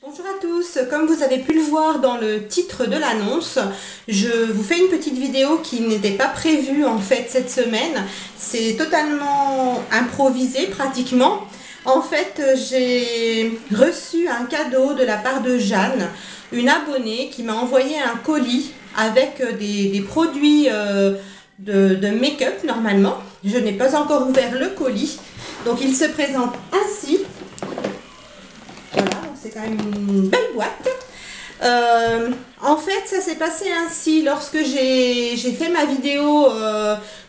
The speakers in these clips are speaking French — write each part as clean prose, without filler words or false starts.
Bonjour à tous, comme vous avez pu le voir dans le titre de l'annonce, je vous fais une petite vidéo qui n'était pas prévue en fait cette semaine. C'est totalement improvisé pratiquement. En fait, j'ai reçu un cadeau de la part de Jeanne, une abonnée qui m'a envoyé un colis avec des produits de make-up normalement. Je n'ai pas encore ouvert le colis, donc il se présente ainsi. Voilà, c'est quand même une belle boîte. En fait, ça s'est passé ainsi lorsque j'ai fait ma vidéo,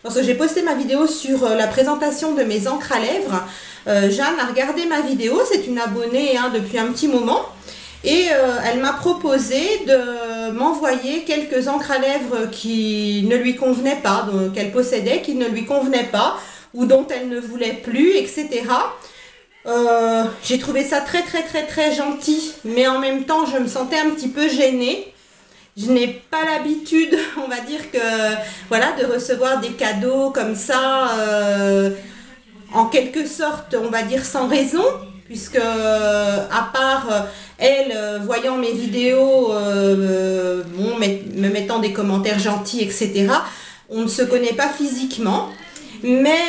lorsque j'ai posté ma vidéo sur la présentation de mes encres à lèvres. Jeanne a regardé ma vidéo, c'est une abonnée depuis un petit moment, et elle m'a proposé de m'envoyer quelques encres à lèvres qui ne lui convenaient pas, qu'elle possédait, qui ne lui convenaient pas, ou dont elle ne voulait plus, etc. J'ai trouvé ça très gentil, mais en même temps je me sentais un petit peu gênée. Je n'ai pas l'habitude, on va dire que voilà, de recevoir des cadeaux comme ça, en quelque sorte, on va dire sans raison, puisque à part elle voyant mes vidéos, me mettant des commentaires gentils, etc., on ne se connaît pas physiquement. Mais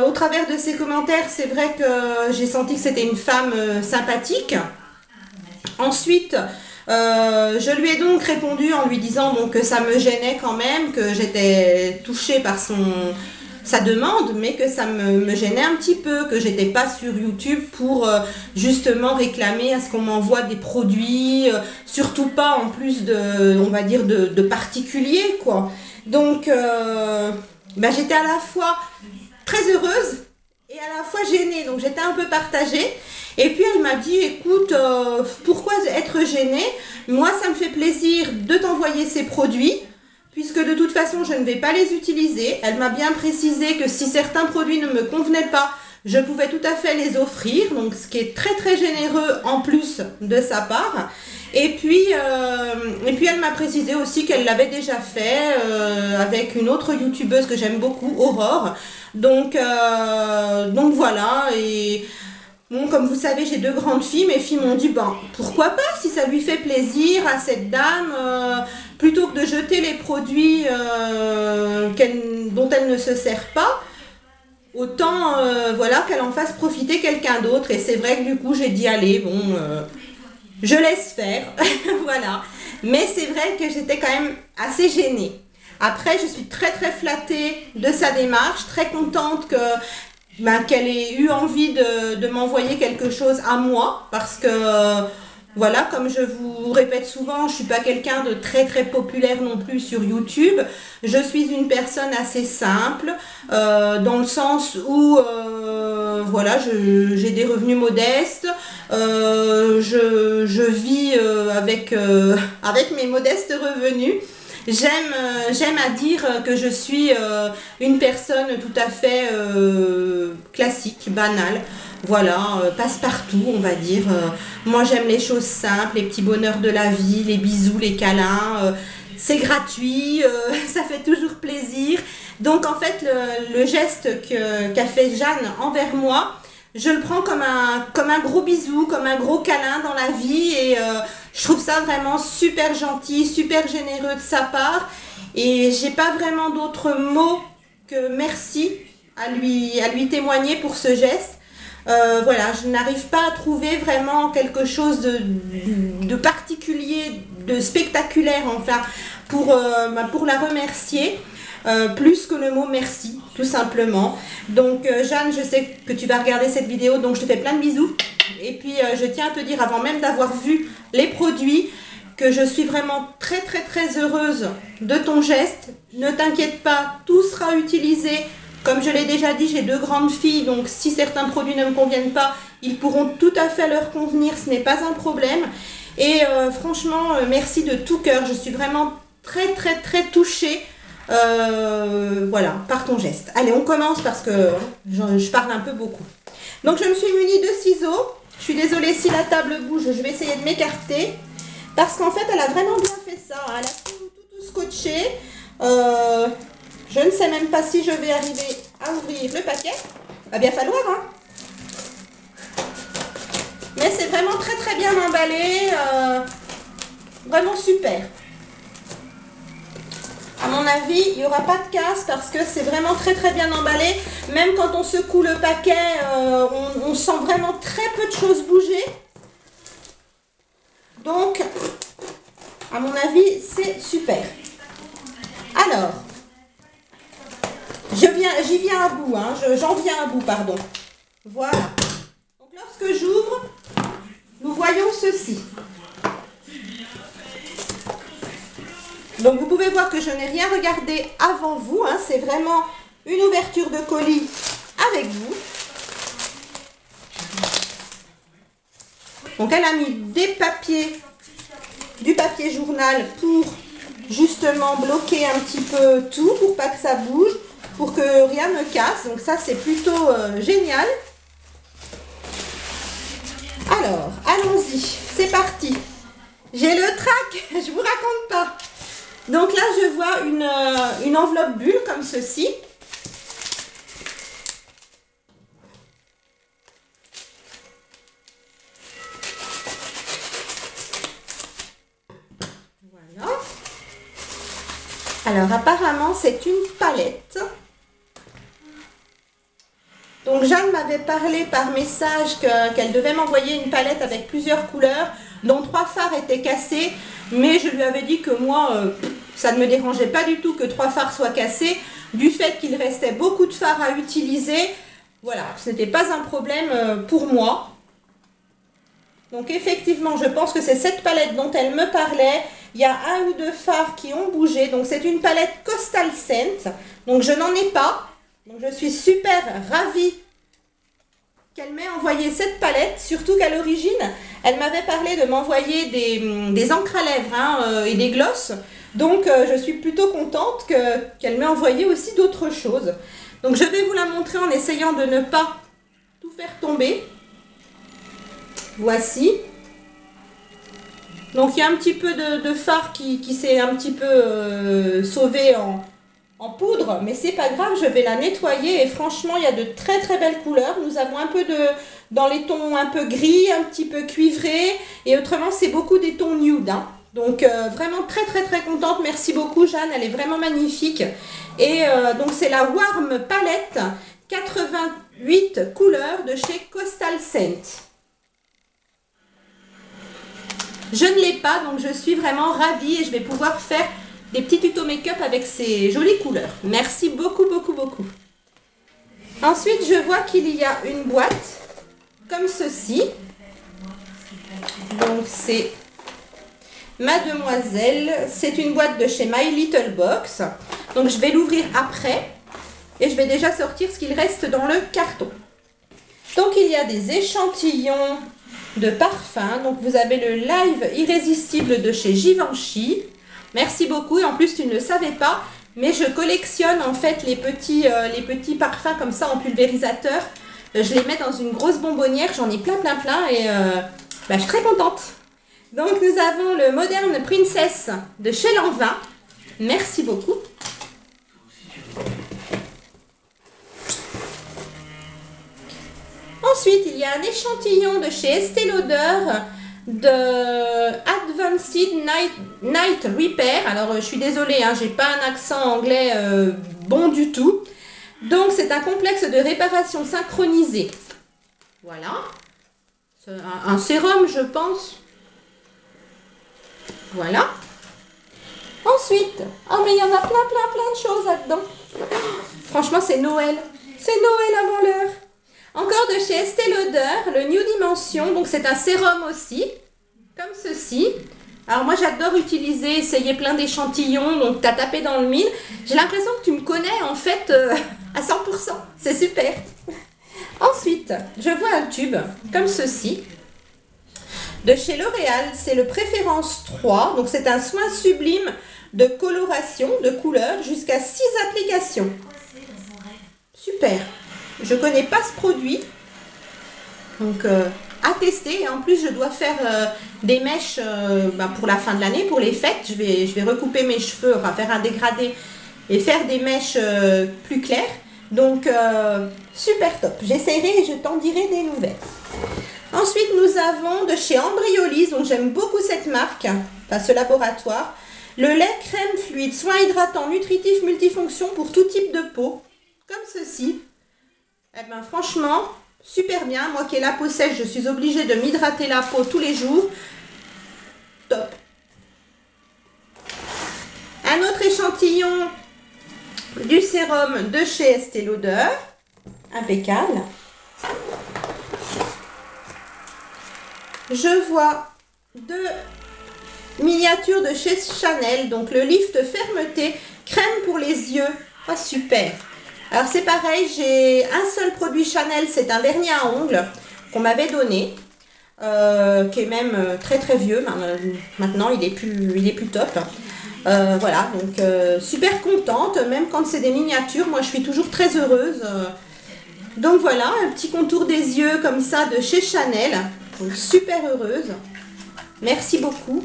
au travers de ces commentaires, c'est vrai que j'ai senti que c'était une femme sympathique. Ensuite, je lui ai donc répondu en lui disant que ça me gênait quand même, que j'étais touchée par sa demande, mais que ça me gênait un petit peu, que j'étais pas sur YouTube pour justement réclamer à ce qu'on m'envoie des produits, surtout pas en plus on va dire de particuliers, quoi. Donc j'étais à la fois très heureuse et à la fois gênée, donc j'étais un peu partagée. Et puis elle m'a dit, écoute, pourquoi être gênée? Moi ça me fait plaisir de t'envoyer ces produits, puisque de toute façon je ne vais pas les utiliser. Elle m'a bien précisé que si certains produits ne me convenaient pas, je pouvais tout à fait les offrir, donc ce qui est très généreux en plus de sa part. Et puis elle m'a précisé aussi qu'elle l'avait déjà fait avec une autre youtubeuse que j'aime beaucoup, Aurore. Donc voilà, et bon, comme vous savez, j'ai deux grandes filles. Mes filles m'ont dit, pourquoi pas, si ça lui fait plaisir à cette dame, plutôt que de jeter les produits dont elle ne se sert pas, autant voilà, qu'elle en fasse profiter quelqu'un d'autre. Et c'est vrai que du coup j'ai dit allez, je laisse faire. Voilà, mais c'est vrai que j'étais quand même assez gênée. Après, je suis très flattée de sa démarche, très contente qu'elle ait eu envie de m'envoyer quelque chose à moi, parce que voilà, comme je vous répète souvent, je suis pas quelqu'un de très populaire non plus sur YouTube. Je suis une personne assez simple, dans le sens où voilà, j'ai des revenus modestes, je vis avec mes modestes revenus. J'aime à dire que je suis une personne tout à fait classique, banale. Voilà, passe-partout, on va dire. Moi, j'aime les choses simples, les petits bonheurs de la vie, les bisous, les câlins. C'est gratuit, ça fait toujours plaisir. Donc, en fait, le geste qu'a fait Jeanne envers moi, je le prends comme un gros bisou, comme un gros câlin dans la vie. Et je trouve ça vraiment super gentil, super généreux de sa part. Et j'ai pas vraiment d'autres mots que merci à lui témoigner pour ce geste. Voilà, je n'arrive pas à trouver vraiment quelque chose de particulier, de spectaculaire, enfin, pour la remercier, plus que le mot merci, tout simplement. Donc Jeanne, je sais que tu vas regarder cette vidéo, donc je te fais plein de bisous. Et puis je tiens à te dire, avant même d'avoir vu les produits, que je suis vraiment très heureuse de ton geste. Ne t'inquiète pas, tout sera utilisé. Comme je l'ai déjà dit, j'ai deux grandes filles, donc si certains produits ne me conviennent pas, ils pourront tout à fait leur convenir, ce n'est pas un problème. Et franchement, merci de tout cœur, je suis vraiment très touchée, voilà, par ton geste. Allez, on commence parce que je parle un peu beaucoup. Donc je me suis munie de ciseaux. Je suis désolée si la table bouge, je vais essayer de m'écarter. Parce qu'en fait, elle a vraiment bien fait ça, hein. Elle a tout scotché. Je ne sais même pas si je vais arriver à ouvrir le paquet. Va bien falloir, hein. Mais c'est vraiment très très bien emballé. Vraiment super. À mon avis, il n'y aura pas de casse parce que c'est vraiment très très bien emballé. Même quand on secoue le paquet, on sent vraiment très peu de choses bouger. Donc, à mon avis, c'est super. Alors, j'y viens à bout, hein, j'en viens à bout, pardon. Voilà. Donc, lorsque j'ouvre, nous voyons ceci. Donc, vous pouvez voir que je n'ai rien regardé avant vous, hein, c'est vraiment une ouverture de colis avec vous. Donc, elle a mis du papier journal pour justement bloquer un petit peu tout, pour pas que ça bouge, pour que rien ne casse. Donc ça, c'est plutôt génial. Alors, allons-y, c'est parti. J'ai le trac, je vous raconte pas. Donc là, je vois une enveloppe bulle comme ceci. Alors apparemment c'est une palette. Donc Jeanne m'avait parlé par message qu'elle devait m'envoyer une palette avec plusieurs couleurs, dont 3 fards étaient cassés. Mais je lui avais dit que moi, ça ne me dérangeait pas du tout que 3 fards soient cassés, du fait qu'il restait beaucoup de fards à utiliser. Voilà, ce n'était pas un problème pour moi. Donc effectivement, je pense que c'est cette palette dont elle me parlait. Il y a 1 ou 2 fards qui ont bougé. Donc c'est une palette Coastal Scent. Donc je n'en ai pas. Donc je suis super ravie qu'elle m'ait envoyé cette palette. Surtout qu'à l'origine, elle m'avait parlé de m'envoyer des encres à lèvres hein, et des glosses. Donc je suis plutôt contente qu'elle m'ait envoyé aussi d'autres choses. Donc je vais vous la montrer en essayant de ne pas tout faire tomber. Voici. Donc il y a un petit peu de fard qui s'est un petit peu sauvé en poudre, mais c'est pas grave, je vais la nettoyer et franchement il y a de très très belles couleurs. Nous avons un peu dans les tons un peu gris, un petit peu cuivré, et autrement c'est beaucoup des tons nude. Hein. Donc vraiment très très très contente, merci beaucoup Jeanne, elle est vraiment magnifique. Et donc c'est la Warm Palette 88 couleurs de chez Coastal Scent. Je ne l'ai pas, donc je suis vraiment ravie et je vais pouvoir faire des petits tutos make-up avec ces jolies couleurs. Merci beaucoup, beaucoup, beaucoup. Ensuite, je vois qu'il y a une boîte comme ceci. Donc, c'est Mademoiselle. C'est une boîte de chez My Little Box. Donc, je vais l'ouvrir après et je vais déjà sortir ce qu'il reste dans le carton. Donc, il y a des échantillons de parfum. Donc vous avez le Live Irrésistible de chez Givenchy. Merci beaucoup. Et en plus tu ne le savais pas, mais je collectionne en fait les petits parfums comme ça en pulvérisateur. Je les mets dans une grosse bonbonnière. J'en ai plein et je suis très contente. Donc nous avons le Modern Princess de chez Lanvin. Merci beaucoup. Ensuite, il y a un échantillon de chez Estée Lauder de Advanced Night Repair. Alors, je suis désolée, hein, j'ai pas un accent anglais bon du tout. Donc, c'est un complexe de réparation synchronisé. Voilà. C'est un sérum, je pense. Voilà. Ensuite, oh mais il y en a plein de choses là-dedans. Franchement, c'est Noël. C'est Noël avant l'heure. Encore de chez Estée Lauder, le New Dimension. Donc c'est un sérum aussi, comme ceci. Alors moi j'adore essayer plein d'échantillons. Donc tu as tapé dans le mille. J'ai l'impression que tu me connais en fait à 100%. C'est super. Ensuite, je vois un tube comme ceci. De chez L'Oréal, c'est le Préférence 3. Donc c'est un soin sublime de coloration, de couleur, jusqu'à 6 applications. Super. Je ne connais pas ce produit, donc à tester. Et en plus, je dois faire des mèches pour la fin de l'année, pour les fêtes. Je vais recouper mes cheveux, enfin faire un dégradé et faire des mèches plus claires. Donc, super top. J'essaierai et je t'en dirai des nouvelles. Ensuite, nous avons de chez Embryolisse, donc j'aime beaucoup cette marque, enfin ce laboratoire. Le lait crème fluide, soin hydratant, nutritif, multifonction pour tout type de peau, comme ceci. Eh bien franchement, super bien. Moi qui ai la peau sèche, je suis obligée de m'hydrater la peau tous les jours. Top. Un autre échantillon du sérum de chez Estée Lauder. Impeccable. Je vois deux miniatures de chez Chanel. Donc le lift fermeté, crème pour les yeux. Ah, super. Alors c'est pareil, j'ai un seul produit Chanel, c'est un vernis à ongles qu'on m'avait donné. Qui est même très très vieux. Maintenant il est plus top. Voilà, donc super contente, même quand c'est des miniatures, moi je suis toujours très heureuse. Donc voilà, un petit contour des yeux comme ça de chez Chanel, donc super heureuse. Merci beaucoup.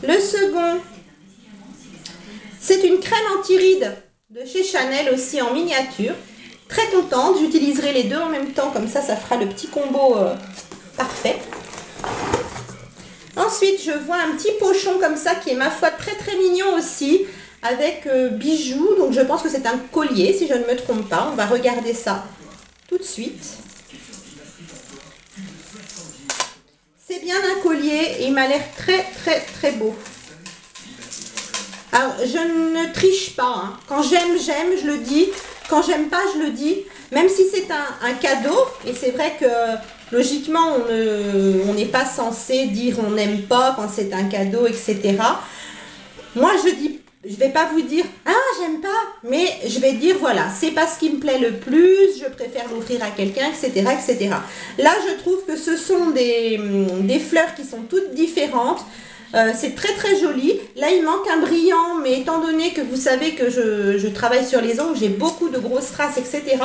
Le second, c'est une crème anti-rides de chez Chanel aussi en miniature. Très contente, j'utiliserai les deux en même temps, comme ça fera le petit combo parfait. Ensuite, je vois un petit pochon comme ça qui est ma foi très très mignon aussi, avec bijoux. Donc je pense que c'est un collier si je ne me trompe pas. On va regarder ça tout de suite. C'est bien un collier et il m'a l'air très très très beau. Alors je ne triche pas, hein. Quand j'aime, j'aime, je le dis. Quand j'aime pas, je le dis. Même si c'est un cadeau, et c'est vrai que logiquement, on n'est pas censé dire on n'aime pas quand c'est un cadeau, etc. Moi, je vais pas vous dire « Ah, j'aime pas !» mais je vais dire « Voilà, c'est pas ce qui me plaît le plus, je préfère l'offrir à quelqu'un, etc. etc. » Là, je trouve que ce sont des fleurs qui sont toutes différentes. C'est très très joli. Là, il manque un brillant, mais étant donné que vous savez que je travaille sur les ongles, j'ai beaucoup de grosses traces, etc.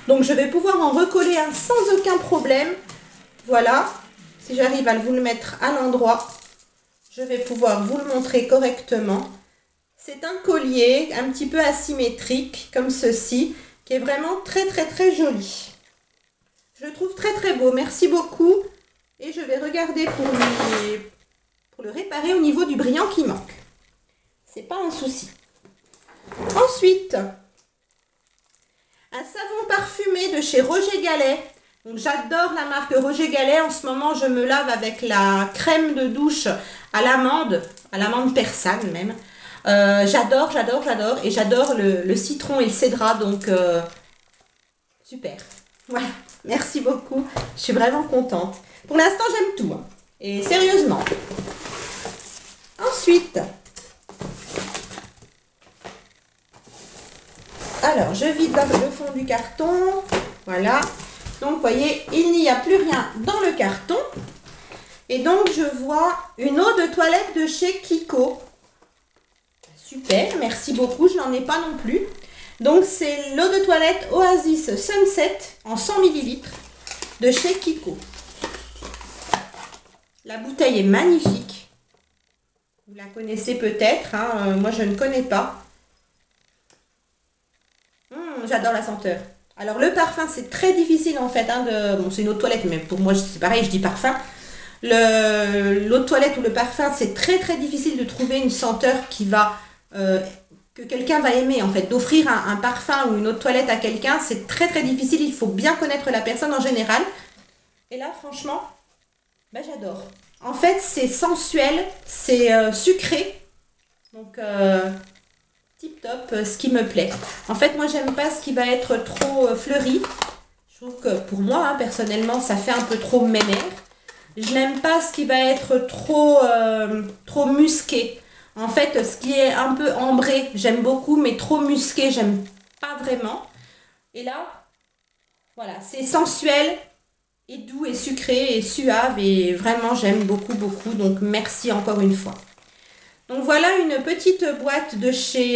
Donc, je vais pouvoir en recoller un sans aucun problème. Voilà. Si j'arrive à vous le mettre à l'endroit, je vais pouvoir vous le montrer correctement. C'est un collier un petit peu asymétrique, comme ceci, qui est vraiment très très très joli. Je le trouve très très beau. Merci beaucoup. Et je vais regarder pour le réparer au niveau du brillant qui manque. C'est pas un souci. Ensuite, un savon parfumé de chez Roger Gallet. Donc j'adore la marque Roger Gallet. En ce moment, je me lave avec la crème de douche à l'amande persane même. J'adore, j'adore, j'adore. Et j'adore le citron et le cédrat. Donc, super. Voilà. Merci beaucoup. Je suis vraiment contente. Pour l'instant, j'aime tout. Hein. Et sérieusement. Ensuite, alors je vide le fond du carton, voilà, donc vous voyez, il n'y a plus rien dans le carton, et donc je vois une eau de toilette de chez Kiko, super, merci beaucoup, je n'en ai pas non plus, donc c'est l'eau de toilette Oasis Sunset en 100 ml de chez Kiko, la bouteille est magnifique. Vous la connaissez peut-être, hein, moi je ne connais pas. J'adore la senteur. Alors le parfum, c'est très difficile en fait. Hein, bon, c'est une eau de toilette, mais pour moi c'est pareil, je dis parfum. L'eau de toilette ou le parfum, c'est très très difficile de trouver une senteur qui va, que quelqu'un va aimer en fait. D'offrir un parfum ou une eau de toilette à quelqu'un, c'est très très difficile. Il faut bien connaître la personne en général. Et là, franchement, ben, j'adore. En fait, c'est sensuel, c'est sucré, donc tip top, ce qui me plaît. En fait, moi, j'aime pas ce qui va être trop fleuri. Je trouve que pour moi, hein, personnellement, ça fait un peu trop mémère. Je n'aime pas ce qui va être trop musqué. En fait, ce qui est un peu ambré, j'aime beaucoup, mais trop musqué, j'aime pas vraiment. Et là, voilà, c'est sensuel. Et doux et sucré et suave et vraiment j'aime beaucoup beaucoup, donc merci encore une fois. Donc voilà une petite boîte de chez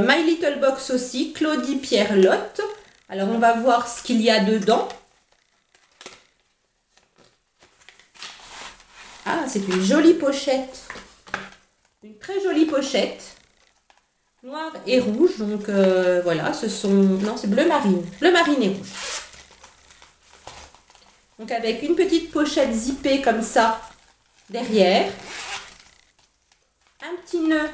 My Little Box aussi, Claudie Pierre Lotte. Alors on va voir ce qu'il y a dedans. Ah, c'est une jolie pochette, une très jolie pochette, noire et rouge, donc voilà, ce sont, non c'est bleu marine et rouge. Donc avec une petite pochette zippée comme ça derrière. Un petit nœud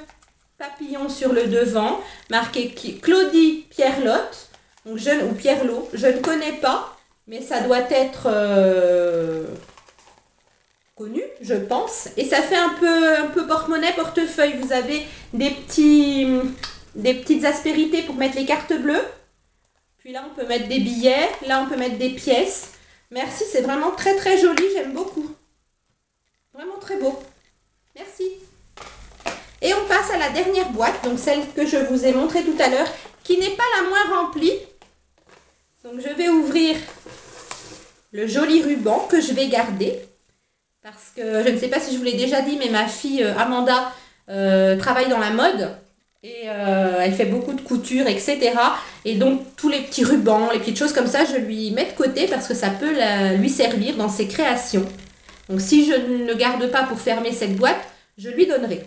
papillon sur le devant, marqué Claudie Pierrelotte, donc ou Pierrelot, je ne connais pas, mais ça doit être connu, je pense. Et ça fait un peu porte-monnaie, portefeuille. Vous avez des petites aspérités pour mettre les cartes bleues. Puis là, on peut mettre des billets. Là, on peut mettre des pièces. Merci, c'est vraiment très très joli. J'aime beaucoup. Vraiment très beau. Merci. Et on passe à la dernière boîte, donc celle que je vous ai montrée tout à l'heure, qui n'est pas la moins remplie. Donc je vais ouvrir le joli ruban que je vais garder. Parce que je ne sais pas si je vous l'ai déjà dit, mais ma fille Amanda travaille dans la mode. Et elle fait beaucoup de couture, etc. Et donc tous les petits rubans, les petites choses comme ça, je lui mets de côté parce que ça peut lui servir dans ses créations. Donc si je ne le garde pas pour fermer cette boîte, je lui donnerai.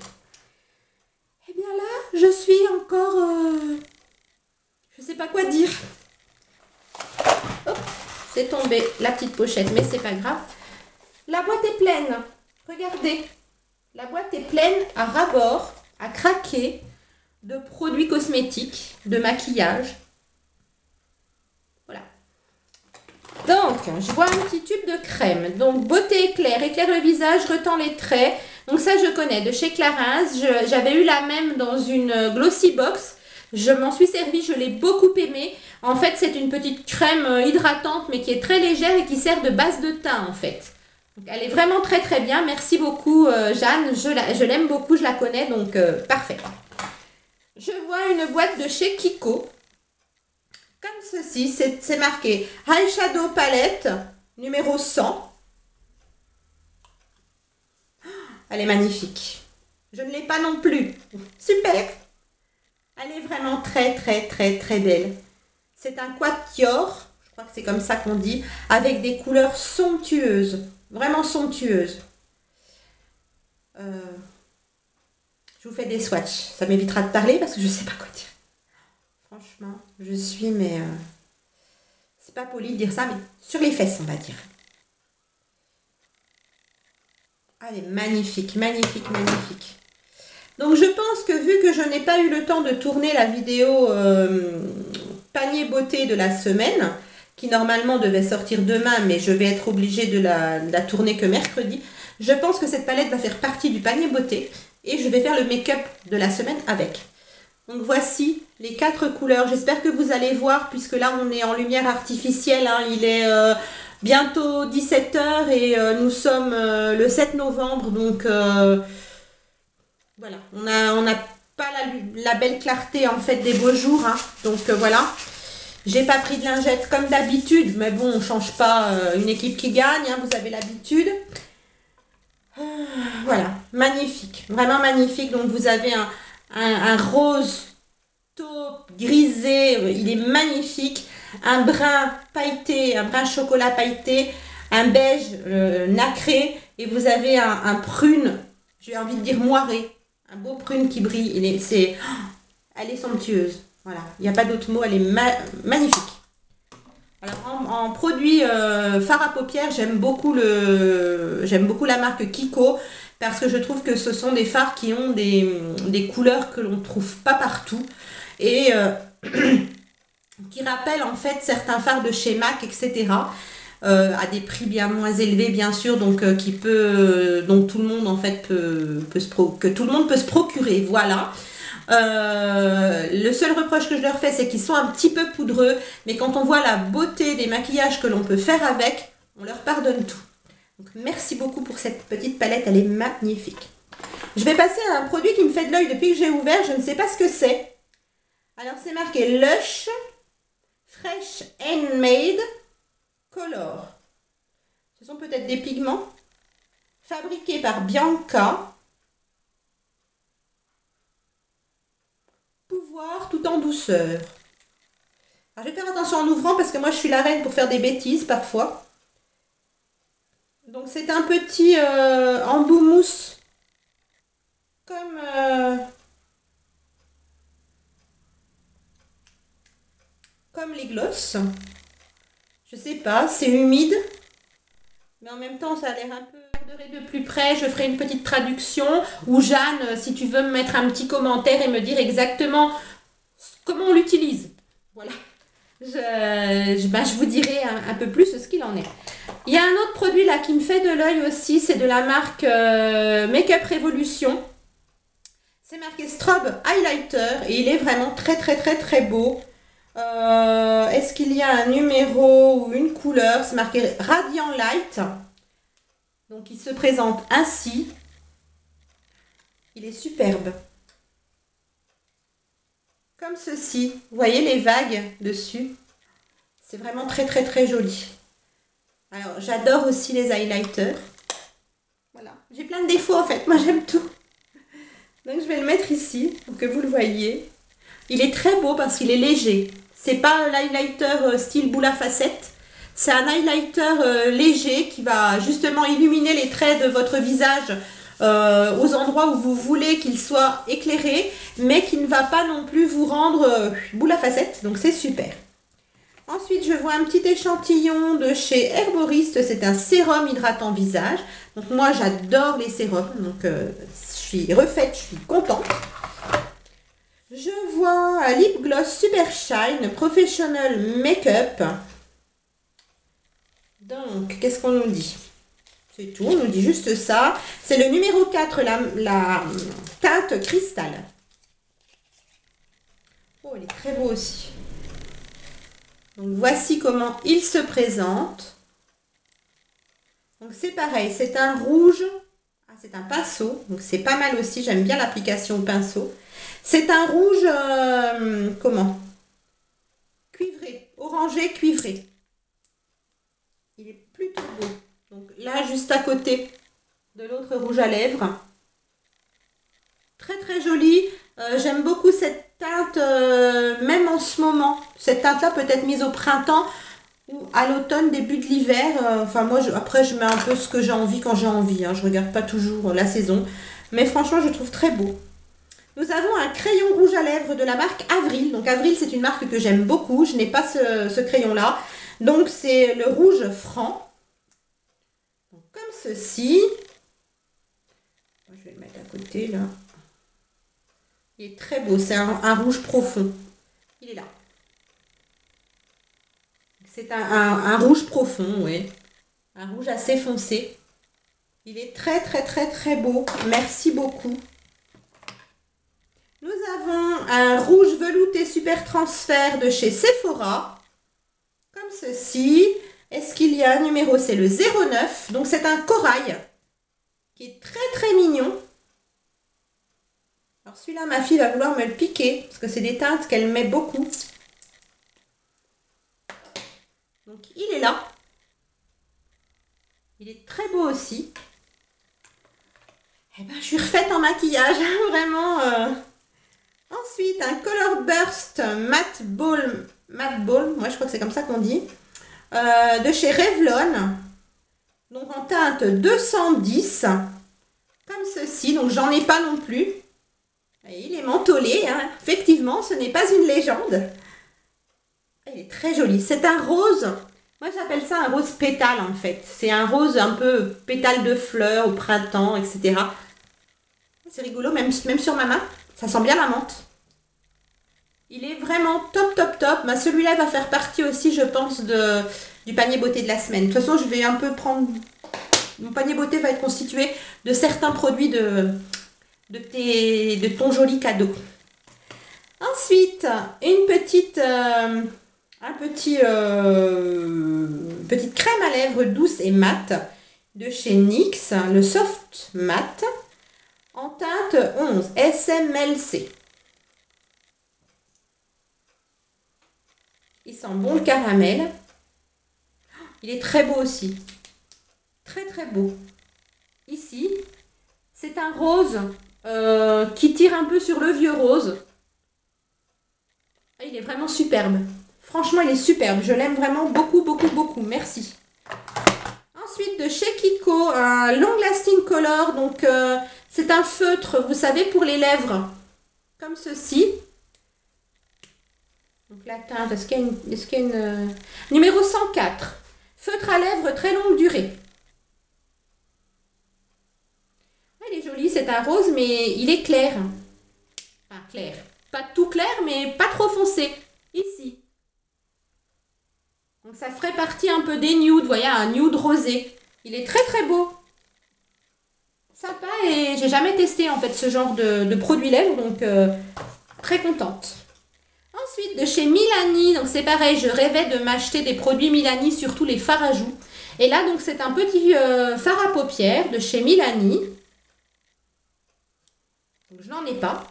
Eh bien là, je suis encore... je ne sais pas quoi dire. Hop, c'est tombé la petite pochette, mais c'est pas grave. La boîte est pleine. Regardez. La boîte est pleine à ras-bord, à craquer, de produits cosmétiques, de maquillage. Voilà. Donc, je vois un petit tube de crème. Donc, beauté éclair, éclaire le visage, retend les traits. Donc ça, je connais de chez Clarins. J'avais eu la même dans une Glossy Box. Je m'en suis servie, je l'ai beaucoup aimée. En fait, c'est une petite crème hydratante, mais qui est très légère et qui sert de base de teint, en fait. Donc, elle est vraiment très très bien. Merci beaucoup, Jeanne. Je l'aime beaucoup, je la connais, donc parfait. Je vois une boîte de chez Kiko. Comme ceci, c'est marqué Eyeshadow Palette numéro 100. Elle est magnifique. Je ne l'ai pas non plus. Super. Elle est vraiment très, très, très, très belle. C'est un quatuor, je crois que c'est comme ça qu'on dit, avec des couleurs somptueuses. Vraiment somptueuses. Je vous fais des swatchs. Ça m'évitera de parler parce que je ne sais pas quoi dire. Franchement, je suis, mais... c'est pas poli de dire ça, mais sur les fesses, on va dire. Elle est magnifique, magnifique, magnifique. Donc je pense que vu que je n'ai pas eu le temps de tourner la vidéo panier beauté de la semaine, qui normalement devait sortir demain, mais je vais être obligée de la tourner que mercredi, je pense que cette palette va faire partie du panier beauté et je vais faire le make-up de la semaine avec. Donc voici les 4 couleurs. J'espère que vous allez voir, puisque là on est en lumière artificielle, hein. Il est bientôt 17 h et nous sommes le 7 novembre, donc voilà, on n'a pas la belle clarté en fait des beaux jours, hein. Donc voilà. J'ai pas pris de lingettes comme d'habitude, mais bon, on change pas une équipe qui gagne, hein, vous avez l'habitude. Voilà, magnifique, vraiment magnifique. Donc vous avez un rose taupe grisé, il est magnifique. Un brun pailleté, un brun chocolat pailleté, un beige nacré, et vous avez un prune, j'ai envie de dire moiré, un beau prune qui brille. Elle est somptueuse. Voilà, il n'y a pas d'autre mot, elle est magnifique. Alors en produit fard à paupières, j'aime beaucoup la marque Kiko, parce que je trouve que ce sont des fards qui ont des couleurs que l'on ne trouve pas partout et qui rappellent en fait certains fards de chez MAC, etc. À des prix bien moins élevés bien sûr, donc dont tout le monde en fait que tout le monde peut se procurer. Voilà. Le seul reproche que je leur fais, c'est qu'ils sont un petit peu poudreux, mais quand on voit la beauté des maquillages que l'on peut faire avec, on leur pardonne tout. Donc, merci beaucoup pour cette petite palette, elle est magnifique. Je vais passer à un produit qui me fait de l'œil depuis que j'ai ouvert, je ne sais pas ce que c'est. Alors c'est marqué Lush Fresh Handmade Color. Ce sont peut-être des pigments fabriqués par Bianca. Pouvoir tout en douceur. Alors, je vais faire attention en ouvrant parce que moi je suis la reine pour faire des bêtises parfois. Donc c'est un petit embout mousse comme les glosses. Je sais pas, c'est humide. Mais en même temps, ça a l'air un peu... Je regarderai de plus près, je ferai une petite traduction. Ou Jeanne, si tu veux me mettre un petit commentaire et me dire exactement comment on l'utilise. Voilà. Je vous dirai un peu plus ce qu'il en est. Il y a un autre produit là qui me fait de l'œil aussi. C'est de la marque Make-up Revolution. C'est marqué Strobe Highlighter. Et il est vraiment très très très très beau. Est-ce qu'il y a un numéro ou une couleur? C'est marqué Radiant Light. Donc il se présente ainsi. Il est superbe. Comme ceci. Vous voyez les vagues dessus? C'est vraiment très très très joli. Alors j'adore aussi les highlighters. Voilà. J'ai plein de défauts en fait. Moi j'aime tout. Donc je vais le mettre ici pour que vous le voyez. Il est très beau parce qu'il est léger. C'est pas l'highlighter style boule à facettes. C'est un highlighter léger qui va justement illuminer les traits de votre visage aux endroits où vous voulez qu'il soit éclairé, mais qui ne va pas non plus vous rendre boule à facettes. Donc c'est super. Ensuite, je vois un petit échantillon de chez Herboriste. C'est un sérum hydratant visage. Donc moi, j'adore les sérums. Donc je suis refaite, je suis contente. Je vois un lip gloss Super Shine Professional Makeup. Donc, qu'est-ce qu'on nous dit? C'est tout, on nous dit juste ça. C'est le numéro 4, la teinte cristal. Oh, il est très beau aussi. Donc, voici comment il se présente. Donc, c'est pareil, c'est un rouge. Ah, c'est un pinceau. Donc, c'est pas mal aussi. J'aime bien l'application au pinceau. C'est un rouge, comment? Cuivré, orangé cuivré. Il est plutôt beau. Donc là, juste à côté de l'autre rouge à lèvres. Très très joli. J'aime beaucoup cette teinte, même en ce moment. Cette teinte-là peut être mise au printemps ou à l'automne, début de l'hiver. Enfin moi, après, je mets un peu ce que j'ai envie quand j'ai envie. Hein. Je ne regarde pas toujours la saison. Mais franchement, je trouve très beau. Nous avons un crayon rouge à lèvres de la marque Avril. Donc Avril, c'est une marque que j'aime beaucoup. Je n'ai pas ce crayon-là. Donc c'est le rouge franc. Donc, comme ceci. Je vais le mettre à côté là. Il est très beau. C'est un rouge profond. Il est là. C'est un rouge profond, oui. Un rouge assez foncé. Il est très très très très beau. Merci beaucoup. Nous avons un rouge velouté super transfert de chez Sephora. Comme ceci. Est-ce qu'il y a un numéro? C'est le 09. Donc c'est un corail qui est très très mignon. Alors celui-là, ma fille va vouloir me le piquer parce que c'est des teintes qu'elle met beaucoup. Donc il est là. Il est très beau aussi. Eh ben, je suis refaite en maquillage, hein, vraiment. Ensuite, un Color Burst Matte Ball. Moi je crois que c'est comme ça qu'on dit. De chez Revlon. Donc en teinte 210. Comme ceci. Donc j'en ai pas non plus. Et il est mentholé. Hein. Effectivement, ce n'est pas une légende. Il est très joli. C'est un rose. Moi j'appelle ça un rose pétale en fait. C'est un rose un peu pétale de fleurs au printemps, etc. C'est rigolo, même sur ma main. Ça sent bien la menthe. Il est vraiment top, top, top. Bah, celui-là va faire partie aussi, je pense, du panier beauté de la semaine. De toute façon, je vais un peu prendre... Mon panier beauté va être constitué de certains produits de ton joli cadeau. Ensuite, une petite... petite crème à lèvres douce et mate de chez NYX, le Soft Matte, en teinte 11, SMLC. Il sent bon le caramel. Il est très beau aussi. Très très beau. Ici, c'est un rose qui tire un peu sur le vieux rose. Il est vraiment superbe. Franchement, il est superbe. Je l'aime vraiment beaucoup, beaucoup, beaucoup. Merci. Ensuite, de chez Kiko, un Long Lasting Color. Donc, c'est un feutre, vous savez, pour les lèvres. Comme ceci. Donc, la teinte, est-ce qu'il y a une... Numéro 104. Feutre à lèvres très longue durée. un rose, mais il est clair. Enfin, clair. Pas tout clair, mais pas trop foncé. Ici. Donc ça ferait partie un peu des nudes. Vous voyez, un nude rosé. Il est très très beau. Sympa et j'ai jamais testé en fait ce genre de produit lèvres. Donc très contente. Ensuite, de chez Milani. Donc c'est pareil, je rêvais de m'acheter des produits Milani, surtout les fards à joues. Et là, donc c'est un petit fard à paupières de chez Milani. Donc, je n'en ai pas.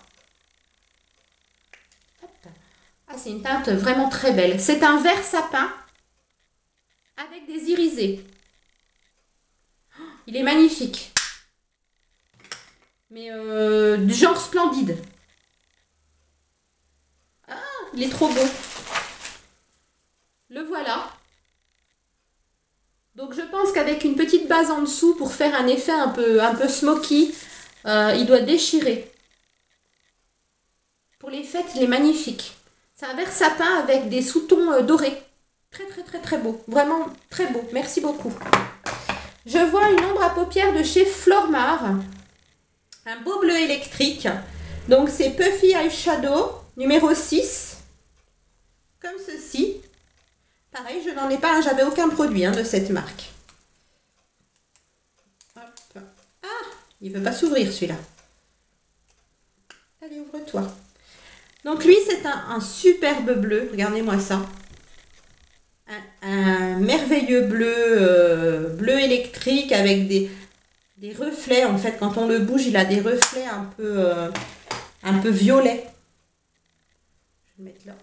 Ah, c'est une teinte vraiment très belle. C'est un vert sapin avec des irisés. Oh, il est magnifique. Mais du genre splendide. Ah, il est trop beau. Le voilà. Donc je pense qu'avec une petite base en dessous pour faire un effet un peu smoky, il doit déchirer. Pour les fêtes, il est magnifique. C'est un vert sapin avec des sous-tons dorés. Très très très très beau. Vraiment très beau. Merci beaucoup. Je vois une ombre à paupières de chez Flormar. Un beau bleu électrique. Donc c'est Puffy Eyeshadow numéro 6. Comme ceci. Pareil, je n'en ai pas, j'avais aucun produit de cette marque. Hop. Ah, il ne veut pas s'ouvrir celui-là. Allez, ouvre-toi. Donc lui, c'est un superbe bleu. Regardez-moi ça. Un merveilleux bleu, bleu électrique avec des reflets. En fait, quand on le bouge, il a des reflets un peu violets. Je vais le mettre là.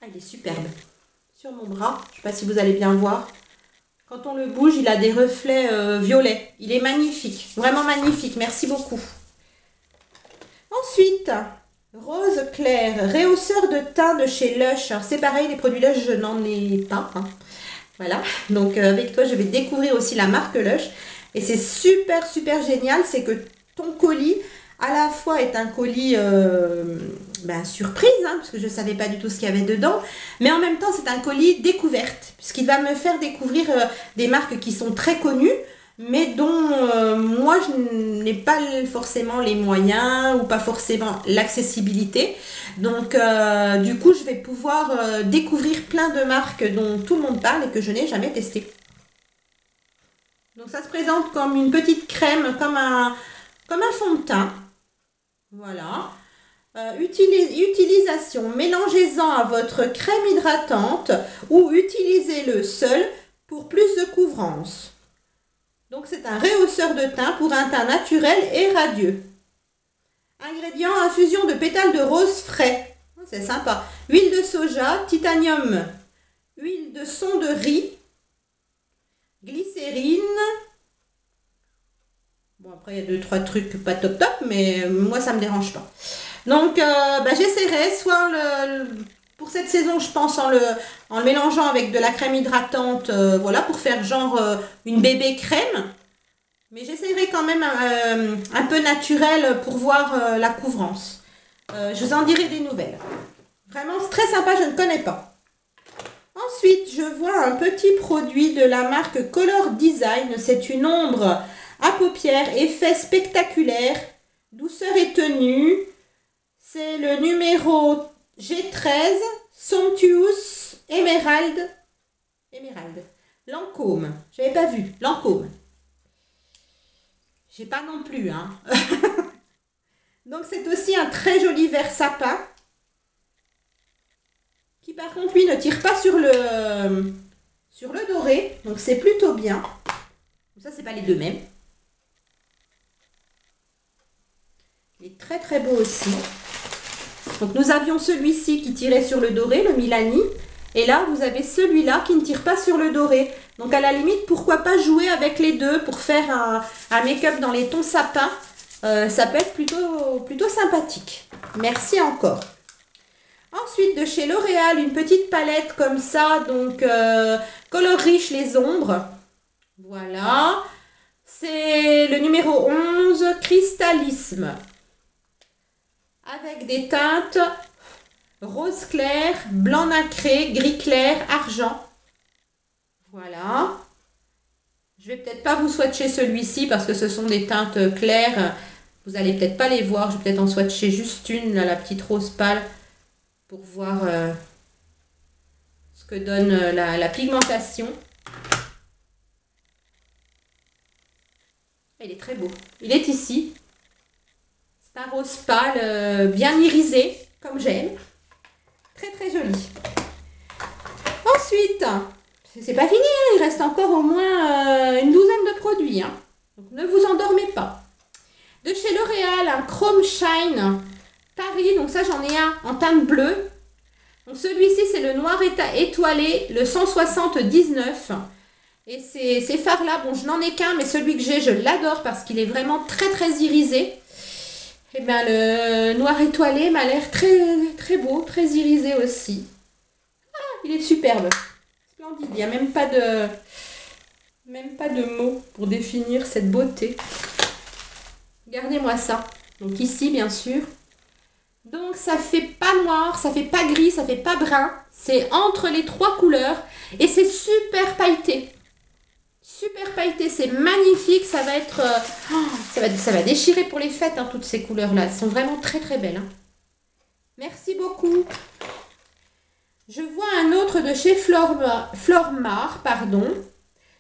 Ah, il est superbe. Sur mon bras, je ne sais pas si vous allez bien voir. Quand on le bouge, il a des reflets violets. Il est magnifique, vraiment magnifique. Merci beaucoup. Ensuite, rose clair, rehausseur de teint de chez Lush. Alors c'est pareil, les produits Lush, je n'en ai pas. Voilà, donc avec toi, je vais découvrir aussi la marque Lush. Et c'est super, super génial, c'est que ton colis, à la fois est un colis surprise, parce que je ne savais pas du tout ce qu'il y avait dedans, mais en même temps, c'est un colis découverte, puisqu'il va me faire découvrir des marques qui sont très connues, mais dont moi, je n'ai pas forcément les moyens ou pas forcément l'accessibilité. Donc, du coup, je vais pouvoir découvrir plein de marques dont tout le monde parle et que je n'ai jamais testé. Donc, ça se présente comme une petite crème, comme un fond de teint. Voilà. Utilisation. Mélangez-en à votre crème hydratante ou utilisez-le seul pour plus de couvrance. Donc, c'est un rehausseur de teint pour un teint naturel et radieux. Ingrédients, infusion de pétales de rose frais. C'est sympa. Huile de soja, titanium, huile de son de riz, glycérine. Bon, après, il y a 2-3 trucs pas top, mais moi, ça ne me dérange pas. Donc, j'essaierai soit pour cette saison, je pense, en le mélangeant avec de la crème hydratante, voilà, pour faire genre une bébé crème. Mais j'essaierai quand même un peu naturel pour voir la couvrance. Je vous en dirai des nouvelles. Vraiment, c'est très sympa, je ne connais pas. Ensuite, je vois un petit produit de la marque Color Design. C'est une ombre à paupières, effet spectaculaire, douceur et tenue. C'est le numéro G13, Somptuous Emerald. Lancôme. Je n'avais pas vu. Lancôme. J'ai pas non plus. Donc c'est aussi un très joli vert sapin. Qui par contre lui ne tire pas sur le doré. Donc c'est plutôt bien. Ça c'est pas les deux mêmes. Il est très très beau aussi. Donc nous avions celui-ci qui tirait sur le doré, le Milani. Et là vous avez celui-là qui ne tire pas sur le doré. Donc à la limite, pourquoi pas jouer avec les deux pour faire un make-up dans les tons sapin. Ça peut être plutôt sympathique. Merci encore. Ensuite, de chez L'Oréal, une petite palette comme ça. Donc, color riche les ombres. Voilà. C'est le numéro 11, Cristallisme. Avec des teintes rose clair, blanc nacré, gris clair, argent. Voilà. Je vais peut-être pas vous swatcher celui-ci parce que ce sont des teintes claires. Vous allez peut-être pas les voir. Je vais peut-être en swatcher juste une, là, la petite rose pâle, pour voir ce que donne la pigmentation. Il est très beau. Il est ici. C'est un rose pâle, bien irisé, comme j'aime. Très très joli. Ensuite, c'est pas fini, hein, il reste encore au moins une douzaine de produits. Hein. Donc ne vous endormez pas. De chez L'Oréal, un Chrome Shine Paris. Donc ça, j'en ai un en teinte bleue. Donc celui-ci, c'est le noir étoilé, le 179. Et ces fards-là, bon, je n'en ai qu'un, mais celui que j'ai, je l'adore parce qu'il est vraiment très très irisé. Et bien le noir étoilé m'a l'air très très beau, très irisé aussi. Ah, il est superbe. Splendide. Il n'y a même pas de mots pour définir cette beauté. Regardez-moi ça. Donc ici, bien sûr. Donc ça fait pas noir, ça fait pas gris, ça fait pas brun. C'est entre les trois couleurs. Et c'est super pailleté. Super pailleté, c'est magnifique. Ça va être... ça va déchirer pour les fêtes, hein, toutes ces couleurs-là. Elles sont vraiment très très belles. Hein. Merci beaucoup. Je vois un autre de chez Flormar, pardon.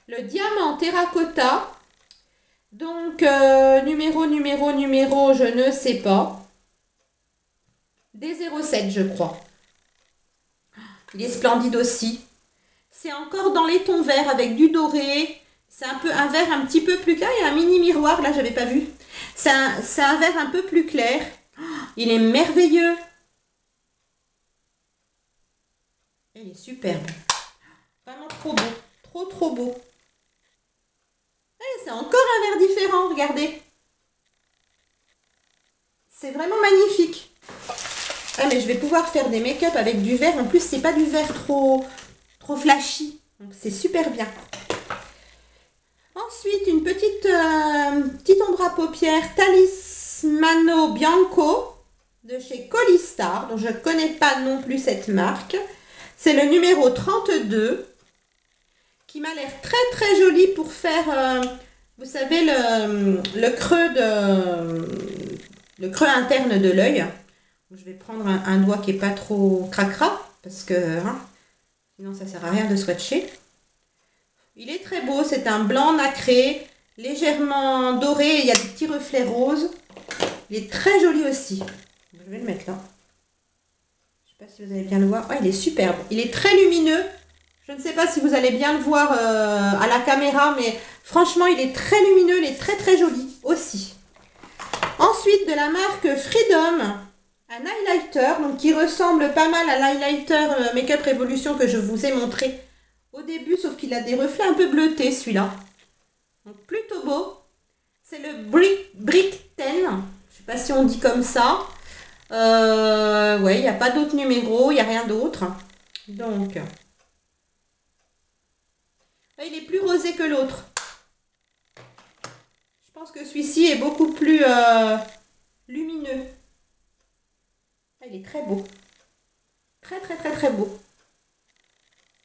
Le diamant terracotta. Donc, numéro, je ne sais pas. D07, je crois. Il est splendide aussi. C'est encore dans les tons verts avec du doré. C'est un vert un petit peu plus clair. Il y a un mini miroir, là, j'avais pas vu. C'est un vert un peu plus clair. Il est merveilleux. Il est superbe. Vraiment trop beau. Trop, trop beau. C'est encore un vert différent, regardez. C'est vraiment magnifique. Ah, mais je vais pouvoir faire des make-up avec du vert. En plus, c'est pas du vert trop flashy. Donc, c'est super bien. Ensuite, une petite ombre à paupières Talismano Bianco de chez Colistar. Donc, je ne connais pas non plus cette marque. C'est le numéro 32 qui m'a l'air très très joli pour faire, vous savez, le creux interne de l'œil. Je vais prendre un doigt qui n'est pas trop cracra parce que sinon ça ne sert à rien de swatcher. Il est très beau, c'est un blanc nacré, légèrement doré, il y a des petits reflets roses. Il est très joli aussi. Je vais le mettre là. Je ne sais pas si vous allez bien le voir. Oh, il est superbe. Il est très lumineux. Je ne sais pas si vous allez bien le voir à la caméra, mais franchement, il est très lumineux, il est très très joli aussi. Ensuite, de la marque Freedom, un highlighter donc qui ressemble pas mal à l'highlighter Make-up Revolution que je vous ai montré au début, sauf qu'il a des reflets un peu bleutés, celui-là. Donc, plutôt beau. C'est le Brick 10. Je ne sais pas si on dit comme ça. Ouais, il n'y a pas d'autres numéros, il n'y a rien d'autre. Donc, il est plus rosé que l'autre. Je pense que celui-ci est beaucoup plus lumineux. Il est très beau. Très, très, très, très beau.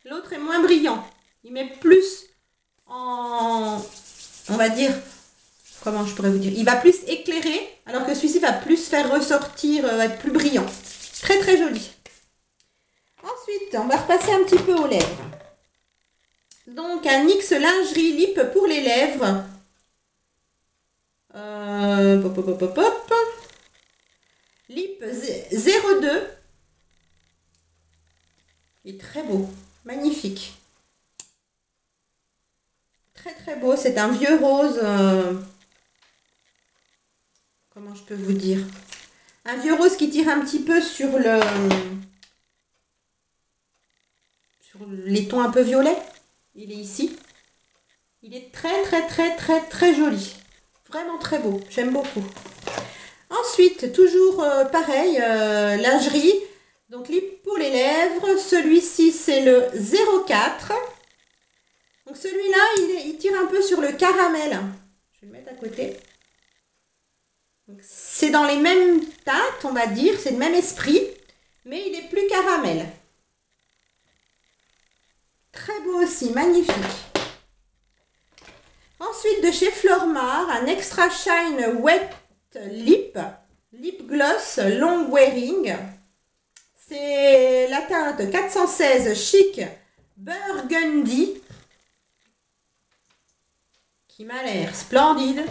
L'autre est moins brillant. Il met plus en... On va dire... Comment je pourrais vous dire? Il va plus éclairer, alors que celui-ci va plus faire ressortir, être plus brillant. Très, très joli. Ensuite, on va repasser un petit peu aux lèvres. Donc, un NYX lingerie lip pour les lèvres. Lip 02. Il est très beau. Magnifique. Très très beau. C'est un vieux rose. Comment je peux vous dire? Un vieux rose qui tire un petit peu sur les tons un peu violets. Il est ici. Il est très très très très très joli. Vraiment très beau. J'aime beaucoup. Ensuite, toujours pareil, lingerie. Donc, lip pour les lèvres. Celui-ci, c'est le 04. Donc, celui-là, il tire un peu sur le caramel. Je vais le mettre à côté. C'est dans les mêmes teintes, on va dire. C'est le même esprit. Mais il est plus caramel. Très beau aussi. Magnifique. Ensuite, de chez Flormar, un Extra Shine Wet Lip Gloss Long Wearing. C'est la teinte 416 Chic Burgundy qui m'a l'air splendide.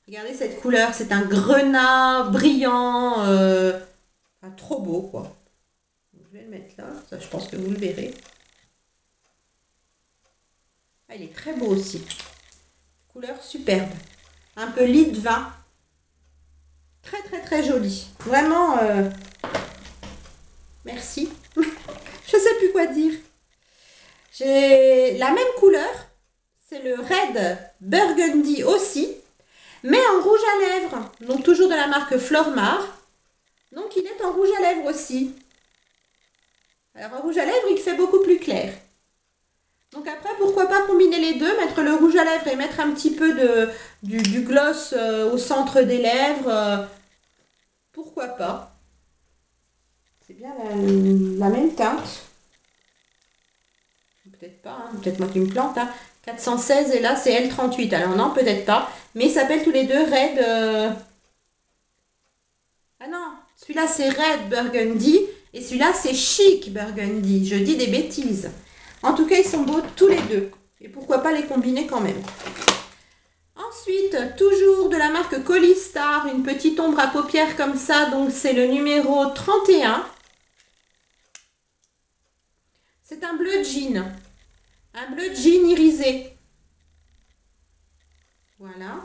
Regardez cette couleur, c'est un grenat brillant, enfin, trop beau quoi. Je vais le mettre là, ça je pense que vous le verrez. Ah, il est très beau aussi. Couleur superbe. Un peu lit de vin. Très très très joli. Vraiment, merci. Je sais plus quoi dire. J'ai la même couleur. C'est le Red Burgundy aussi. Mais en rouge à lèvres. Donc toujours de la marque Flormar. Donc il est en rouge à lèvres aussi. Alors en rouge à lèvres, il fait beaucoup plus clair. Donc après, pourquoi pas combiner les deux, mettre le rouge à lèvres et mettre un petit peu du gloss au centre des lèvres. Pourquoi pas. C'est bien la même teinte. Peut-être pas, hein. Peut-être moi qui me plante. Hein. 416 et là c'est L38. Alors non, peut-être pas. Mais ils s'appellent tous les deux Red. Ah non, celui-là c'est Red Burgundy et celui-là c'est Chic Burgundy. Je dis des bêtises. En tout cas, ils sont beaux tous les deux. Et pourquoi pas les combiner quand même. Ensuite, toujours de la marque Colistar, une petite ombre à paupières comme ça. Donc c'est le numéro 31. C'est un bleu jean. Un bleu jean irisé. Voilà.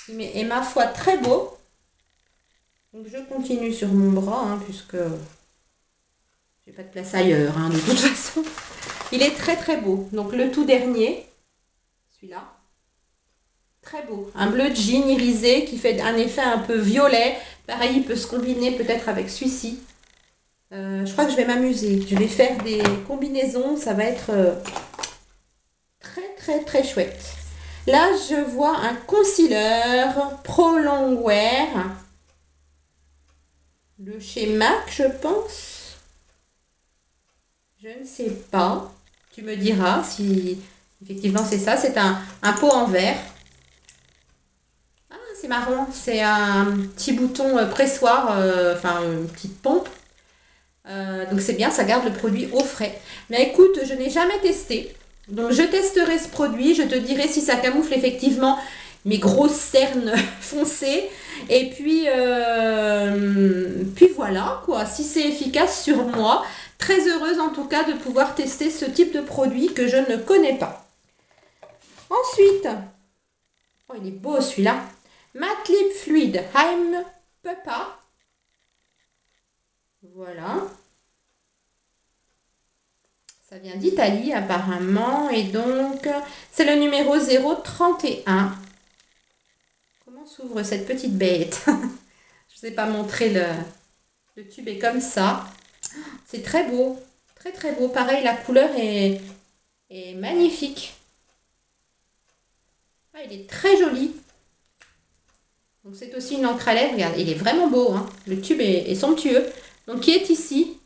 Il est, ma foi, très beau. Donc je continue sur mon bras, hein, puisque j'ai pas de place ailleurs, hein, de toute façon. Il est très très beau. Donc le tout dernier, celui-là. Très beau. Un bleu jean irisé qui fait un effet un peu violet. Pareil, il peut se combiner peut-être avec celui-ci. Je crois que je vais m'amuser. Je vais faire des combinaisons. Ça va être très très très chouette. Là, je vois un concealer Pro Long Wear de chez MAC, je pense. Je ne sais pas. Tu me diras si effectivement c'est ça. C'est un pot en verre. Ah, c'est marrant. C'est un petit bouton pressoir, enfin une petite pompe. Donc c'est bien, ça garde le produit au frais. Mais écoute, je n'ai jamais testé. Donc je testerai ce produit. Je te dirai si ça camoufle effectivement mes grosses cernes foncées. Et puis voilà quoi. Si c'est efficace sur moi. Très heureuse en tout cas de pouvoir tester ce type de produit que je ne connais pas. Ensuite, oh il est beau celui-là. Matte Lip Fluid I'm Peppa. Voilà. Ça vient d'Italie apparemment. Et donc, c'est le numéro 031. Comment s'ouvre cette petite bête? Je ne vous ai pas montré le tube est comme ça. C'est très beau. Très très beau. Pareil, la couleur est magnifique. Ah, il est très joli. Donc c'est aussi une encre à lèvres. Regarde, il est vraiment beau. Hein. Le tube est somptueux. Donc qui est ici.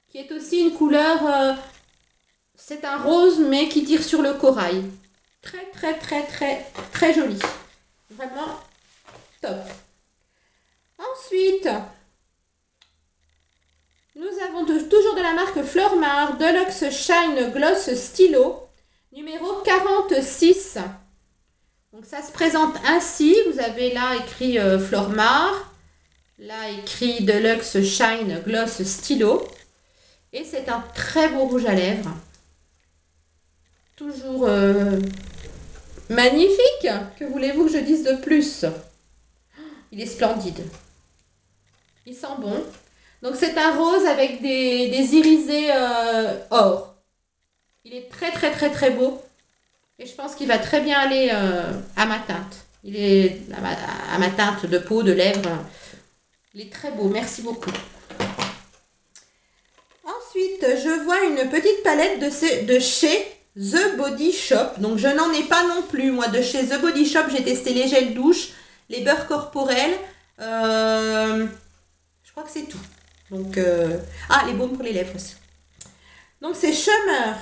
Qui est aussi une couleur... c'est un rose mais qui tire sur le corail. Très très très très très joli. Vraiment top. Ensuite, nous avons toujours de la marque Flormar Deluxe Shine Gloss Stylo numéro 46. Donc ça se présente ainsi. Vous avez là écrit Flormar. Là écrit Deluxe Shine Gloss Stylo. Et c'est un très beau rouge à lèvres. Toujours magnifique. Que voulez-vous que je dise de plus? Il est splendide. Il sent bon. Donc c'est un rose avec des irisés or. Il est très très très très beau. Et je pense qu'il va très bien aller à ma teinte. Il est à ma teinte de peau, de lèvres. Il est très beau. Merci beaucoup. Ensuite, je vois une petite palette de chez The Body Shop. Donc je n'en ai pas non plus. Moi, de chez The Body Shop, j'ai testé les gels douche, les beurres corporels. Je crois que c'est tout. Donc, les baumes pour les lèvres aussi. Donc c'est Summer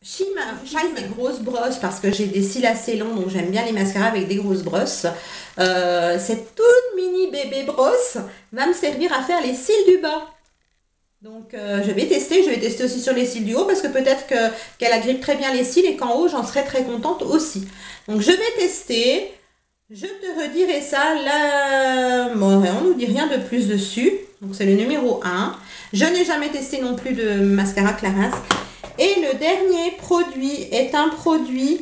J'utilise des grosses brosses parce que j'ai des cils assez longs, donc j'aime bien les mascaras avec des grosses brosses. Cette toute mini bébé brosse va me servir à faire les cils du bas. Donc je vais tester aussi sur les cils du haut parce que peut-être qu'elle agrippe très bien les cils et qu'en haut j'en serais très contente aussi. Donc je vais tester, je te redirai ça, là bon, on nous dit rien de plus dessus, donc c'est le numéro 1. Je n'ai jamais testé non plus de mascara Clarins. Et le dernier produit est un produit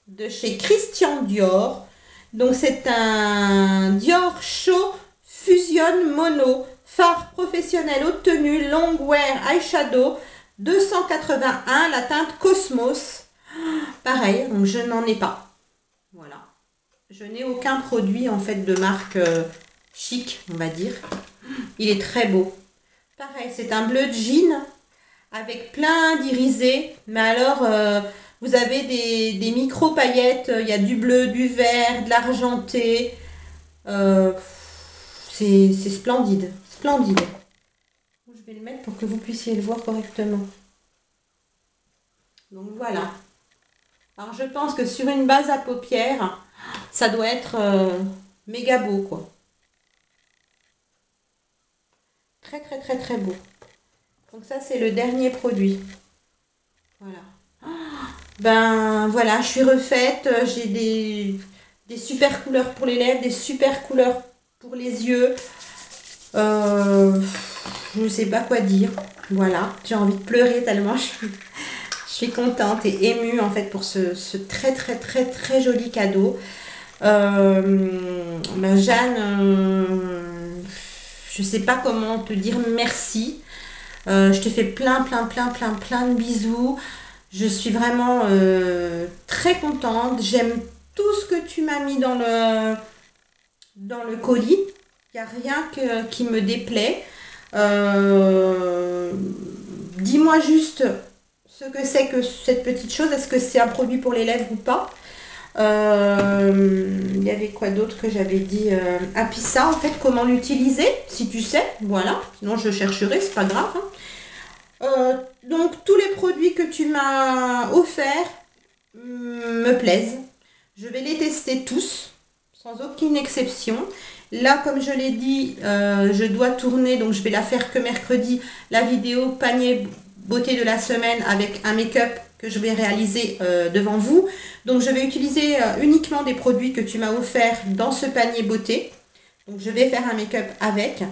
de chez Christian Dior. Donc c'est un Dior Show Fusion Mono. Fard professionnel haute tenue, long wear eyeshadow, 281, la teinte Cosmos. Pareil, donc je n'en ai pas. Voilà. Je n'ai aucun produit en fait de marque chic, on va dire. Il est très beau. Pareil, c'est un bleu jean avec plein d'irisés. Mais alors, vous avez des micro paillettes. Il y a du bleu, du vert, de l'argenté. C'est splendide. Splendide. Je vais le mettre pour que vous puissiez le voir correctement. Donc voilà. Alors je pense que sur une base à paupières, ça doit être méga beau quoi. Très très très très beau. Donc ça c'est le dernier produit. Voilà. Ben voilà, je suis refaite. J'ai des super couleurs pour les lèvres, des super couleurs pour les yeux. Je ne sais pas quoi dire. Voilà, j'ai envie de pleurer tellement je suis contente et émue en fait pour ce très très très très joli cadeau. Ben Jeanne, je sais pas comment te dire merci. Je te fais plein de bisous. Je suis vraiment très contente. J'aime tout ce que tu m'as mis dans le colis. Il n'y a rien qui me déplaît. Dis-moi juste ce que c'est que cette petite chose. Est-ce que c'est un produit pour les lèvres ou pas? Il y avait quoi d'autre que j'avais dit? Ah, puis ça, en fait, comment l'utiliser, si tu sais. Voilà, sinon je chercherai, c'est pas grave. Donc, tous les produits que tu m'as offerts me plaisent. Je vais les tester tous, sans aucune exception. Là, comme je l'ai dit, je dois tourner, donc je vais la faire que mercredi, la vidéo panier beauté de la semaine avec un make-up que je vais réaliser devant vous. Donc, je vais utiliser uniquement des produits que tu m'as offerts dans ce panier beauté. Donc, je vais faire un make-up avec.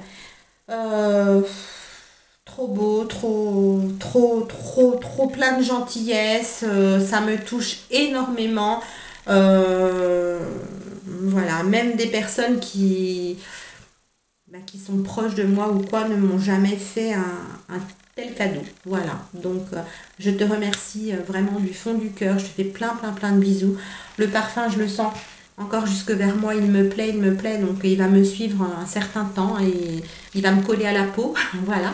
Trop beau, trop plein de gentillesse. Ça me touche énormément. Voilà, même des personnes qui sont proches de moi ou quoi ne m'ont jamais fait un tel cadeau. Voilà, donc je te remercie vraiment du fond du cœur. Je te fais plein de bisous. Le parfum, je le sens encore jusque vers moi, il me plaît, donc il va me suivre un certain temps et il va me coller à la peau. Voilà.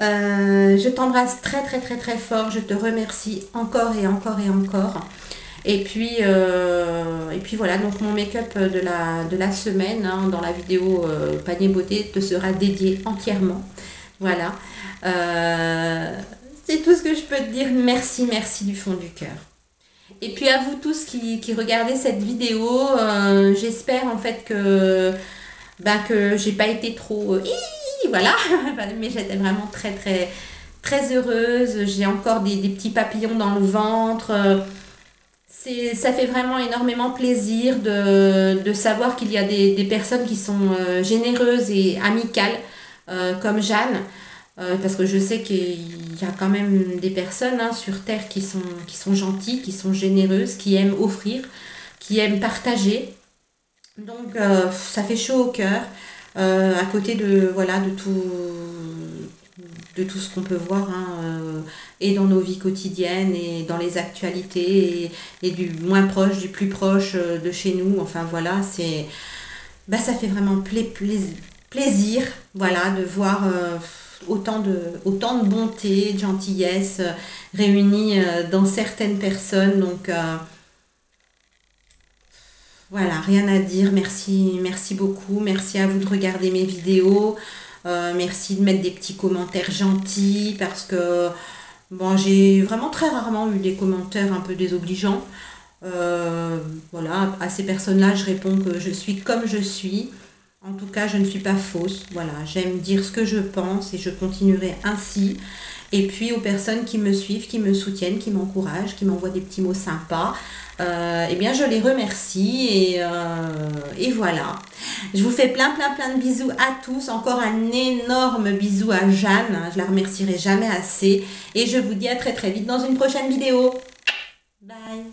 Je t'embrasse très fort. Je te remercie encore et encore. Et puis voilà, donc mon make-up de la semaine, hein, dans la vidéo panier beauté, te sera dédié entièrement. Voilà. C'est tout ce que je peux te dire. Merci du fond du cœur. Et puis à vous tous qui regardez cette vidéo, j'espère en fait que j'ai pas été trop... voilà, mais j'étais vraiment très heureuse. J'ai encore des petits papillons dans le ventre. Ça fait vraiment énormément plaisir de savoir qu'il y a des personnes qui sont généreuses et amicales comme Jeanne. Parce que je sais qu'il y a quand même des personnes sur Terre qui sont gentilles, qui sont généreuses, qui aiment offrir, qui aiment partager. Donc ça fait chaud au cœur. À côté de tout ce qu'on peut voir et dans nos vies quotidiennes et dans les actualités et du moins proche, du plus proche de chez nous. Enfin voilà, ça fait vraiment plaisir voilà, de voir autant de bonté, de gentillesse réunie dans certaines personnes. Donc voilà, rien à dire. Merci beaucoup. Merci à vous de regarder mes vidéos. Merci de mettre des petits commentaires gentils parce que Bon, j'ai vraiment très rarement eu des commentaires un peu désobligeants. Voilà, à ces personnes-là, je réponds que je suis comme je suis. En tout cas, je ne suis pas fausse. Voilà, j'aime dire ce que je pense et je continuerai ainsi. Et puis aux personnes qui me suivent, qui me soutiennent, qui m'encouragent, qui m'envoient des petits mots sympas, eh bien je les remercie et voilà. Je vous fais plein de bisous à tous. Encore un énorme bisou à Jeanne. Je la remercierai jamais assez. Et je vous dis à très vite dans une prochaine vidéo. Bye.